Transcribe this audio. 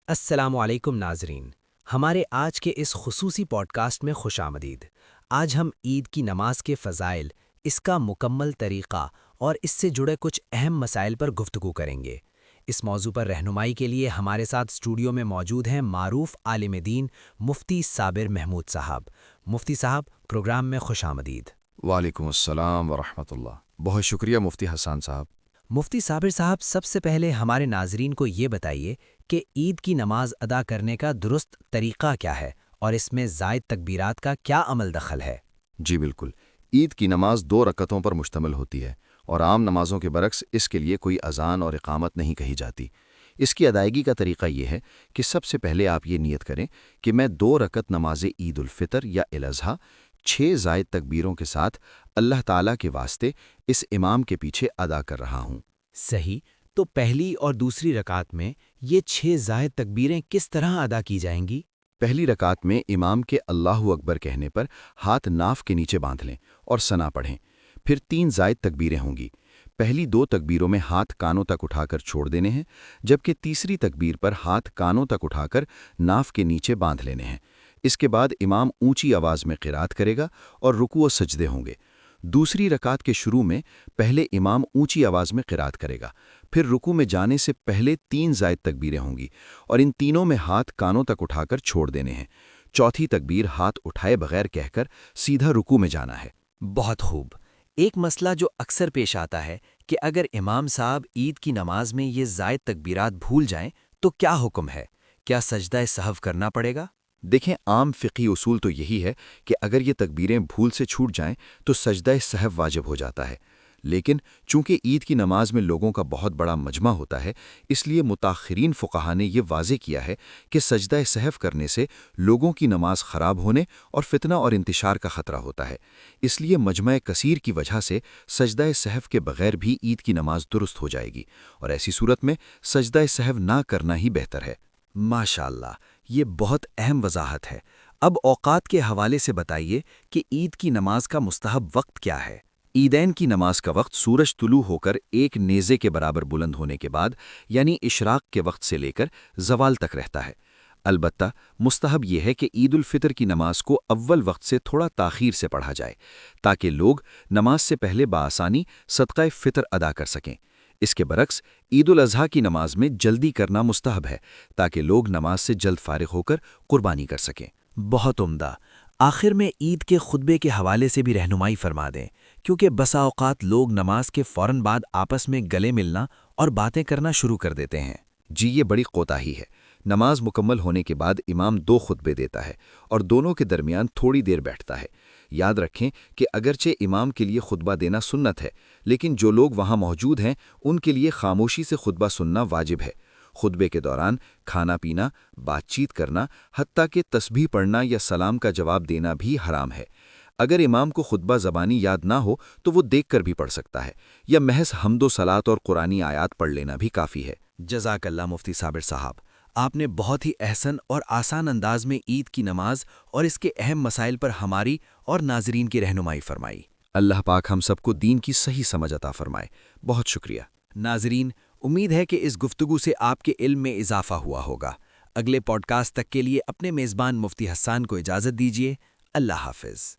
السلام علیکم ناظرین، ہمارے آج کے اس خصوصی پوڈ کاسٹ میں خوش آمدید۔ آج ہم عید کی نماز کے فضائل، اس کا مکمل طریقہ اور اس سے جڑے کچھ اہم مسائل پر گفتگو کریں گے۔ اس موضوع پر رہنمائی کے لیے ہمارے ساتھ اسٹوڈیو میں موجود ہیں معروف عالم دین مفتی صابر محمود صاحب۔ مفتی صاحب، پروگرام میں خوش آمدید۔ وعلیکم السلام ورحمۃ اللہ۔ بہت شکریہ مفتی حسان صاحب۔ مفتی صابر صاحب، سب سے پہلے ہمارے ناظرین کو یہ بتائیے کہ عید کی نماز ادا کرنے کا درست طریقہ کیا ہے اور اس میں زائد تکبیرات کا کیا عمل دخل ہے؟ جی بالکل، عید کی نماز 2 رکعتوں پر مشتمل ہوتی ہے اور عام نمازوں کے برعکس اس کے لیے کوئی اذان اور اقامت نہیں کہی جاتی۔ اس کی ادائیگی کا طریقہ یہ ہے کہ سب سے پہلے آپ یہ نیت کریں کہ میں 2 رکعت نماز عید الفطر یا الاضحیٰ 6 زائد تکبیروں کے ساتھ اللہ تعالیٰ کے واسطے اس امام کے پیچھے ادا کر رہا ہوں۔ صحیح، تو پہلی اور دوسری رکعت میں یہ 6 زائد تکبیریں کس طرح ادا کی جائیں گی؟ پہلی رکعت میں امام کے اللہ اکبر کہنے پر ہاتھ ناف کے نیچے باندھ لیں اور ثنا پڑھیں۔ پھر 3 زائد تکبیریں ہوں گی۔ پہلی 2 تکبیروں میں ہاتھ کانوں تک اٹھا کر چھوڑ دینے ہیں، جبکہ تیسری تکبیر پر ہاتھ کانوں تک اٹھا کر ناف کے نیچے باندھ لینے ہیں۔ اس کے بعد امام اونچی آواز میں قرات کرے گا اور رکوع و سجدے ہوں گے۔ دوسری رکعت کے شروع میں پہلے امام اونچی آواز میں قرات کرے گا، پھر رکوع میں جانے سے پہلے 3 زائد تکبیریں ہوں گی اور ان تینوں میں ہاتھ کانوں تک اٹھا کر چھوڑ دینے ہیں۔ چوتھی تکبیر ہاتھ اٹھائے بغیر کہہ کر سیدھا رکوع میں جانا ہے۔ بہت خوب۔ ایک مسئلہ جو اکثر پیش آتا ہے کہ اگر امام صاحب عید کی نماز میں یہ زائد تکبیرات بھول جائیں تو کیا حکم ہے؟ کیا سجدہ سہو کرنا پڑے گا؟ دیکھیں، عام فقہی اصول تو یہی ہے کہ اگر یہ تکبیریں بھول سے چھوٹ جائیں تو سجدہ سہو واجب ہو جاتا ہے، لیکن چونکہ عید کی نماز میں لوگوں کا بہت بڑا مجمع ہوتا ہے، اس لیے متاخرین فقہا نے یہ واضح کیا ہے کہ سجدہ سہو کرنے سے لوگوں کی نماز خراب ہونے اور فتنہ اور انتشار کا خطرہ ہوتا ہے۔ اس لیے مجمع کثیر کی وجہ سے سجدہ سہو کے بغیر بھی عید کی نماز درست ہو جائے گی، اور ایسی صورت میں سجدہ سہو نہ کرنا ہی بہتر ہے۔ ماشاءاللہ، یہ بہت اہم وضاحت ہے۔ اب اوقات کے حوالے سے بتائیے کہ عید کی نماز کا مستحب وقت کیا ہے؟ عیدین کی نماز کا وقت سورج طلوع ہو کر ایک نیزے کے برابر بلند ہونے کے بعد، یعنی اشراق کے وقت سے لے کر زوال تک رہتا ہے۔ البتہ مستحب یہ ہے کہ عید الفطر کی نماز کو اول وقت سے تھوڑا تاخیر سے پڑھا جائے تاکہ لوگ نماز سے پہلے بآسانی صدقہ فطر ادا کر سکیں۔ اس کے برعکس عید الاضحیٰ کی نماز میں جلدی کرنا مستحب ہے تاکہ لوگ نماز سے جلد فارغ ہو کر قربانی کر سکیں۔ بہت عمدہ۔ آخر میں عید کے خطبے کے حوالے سے بھی رہنمائی فرما دیں، کیونکہ بسا اوقات لوگ نماز کے فوراً بعد آپس میں گلے ملنا اور باتیں کرنا شروع کر دیتے ہیں۔ جی، یہ بڑی کوتاہی ہے۔ نماز مکمل ہونے کے بعد امام 2 خطبے دیتا ہے اور دونوں کے درمیان تھوڑی دیر بیٹھتا ہے۔ یاد رکھیں کہ اگرچہ امام کے لیے خطبہ دینا سنت ہے، لیکن جو لوگ وہاں موجود ہیں ان کے لیے خاموشی سے خطبہ سننا واجب ہے۔ خطبے کے دوران کھانا پینا، بات چیت کرنا، حتیٰ کہ تسبیح پڑھنا یا سلام کا جواب دینا بھی حرام ہے۔ اگر امام کو خطبہ زبانی یاد نہ ہو تو وہ دیکھ کر بھی پڑھ سکتا ہے، یا محض حمد و صلات اور قرآنی آیات پڑھ لینا بھی کافی ہے۔ جزاک اللہ مفتی صابر صاحب، آپ نے بہت ہی احسن اور آسان انداز میں عید کی نماز اور اس کے اہم مسائل پر ہماری اور ناظرین کی رہنمائی فرمائی۔ اللہ پاک ہم سب کو دین کی صحیح سمجھ عطا فرمائے۔ بہت شکریہ۔ ناظرین، امید ہے کہ اس گفتگو سے آپ کے علم میں اضافہ ہوا ہوگا۔ اگلے پوڈ کاسٹ تک کے لیے اپنے میزبان مفتی حسان کو اجازت دیجیے۔ اللہ حافظ۔